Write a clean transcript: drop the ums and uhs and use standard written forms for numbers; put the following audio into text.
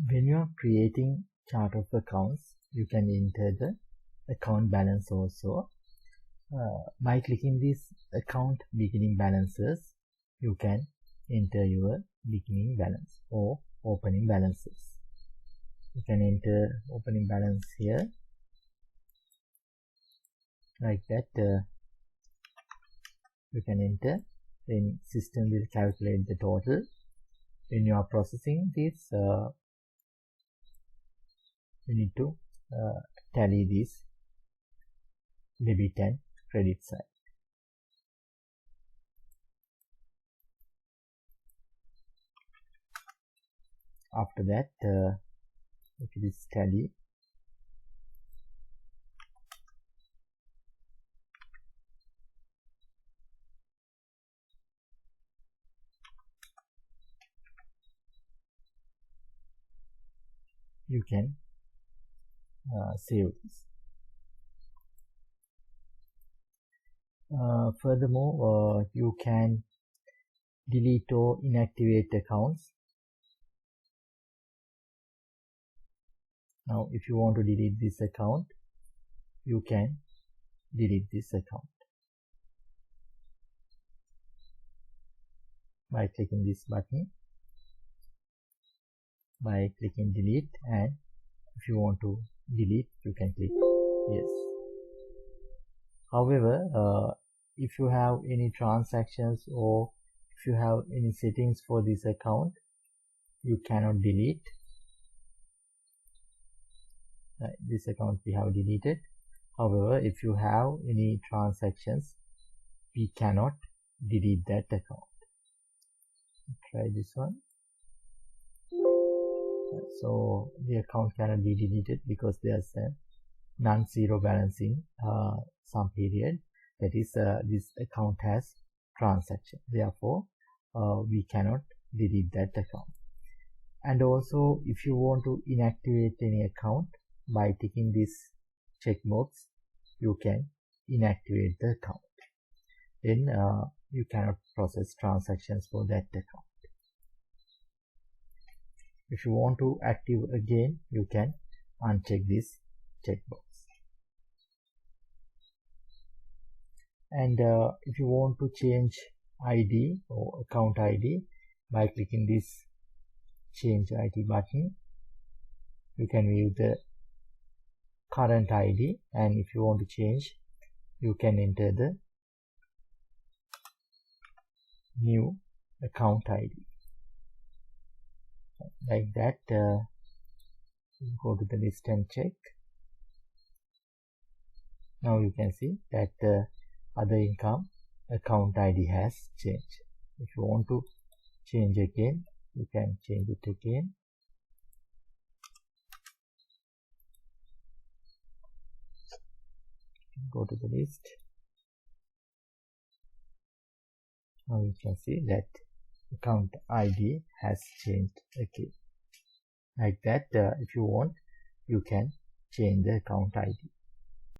When you are creating chart of accounts, you can enter the account balance also. By clicking this account beginning balances, you can enter your beginning balance or opening balances. You can enter opening balance here, like that. You can enter, then system will calculate the total. When you are processing this, you need to tally this debit and credit side. After that, if it is tally, you can save this. Furthermore, you can delete or inactivate accounts. Now, if you want to delete this account, you can delete this account by clicking this button, by clicking delete, and if you want to delete, you can click yes. However, if you have any transactions or if you have any settings for this account, you cannot delete. This account we have deleted. However, if you have any transactions, we cannot delete that account. Try this one. So the account cannot be deleted because there's a non-zero balance in some period. That is, this account has transaction. Therefore, we cannot delete that account. And also, if you want to inactivate any account, by ticking this checkbox, you can inactivate the account. Then you cannot process transactions for that account. If you want to active again, you can uncheck this checkbox. And if you want to change ID or account ID, by clicking this change ID button, you can view the current ID, and if you want to change, you can enter the new account ID. Like that, go to the list and check. Now you can see that other income account ID has changed. If you want to change again, you can change it again. Go to the list. Now you can see that account ID has changed again. Like that, if you want, you can change the account ID.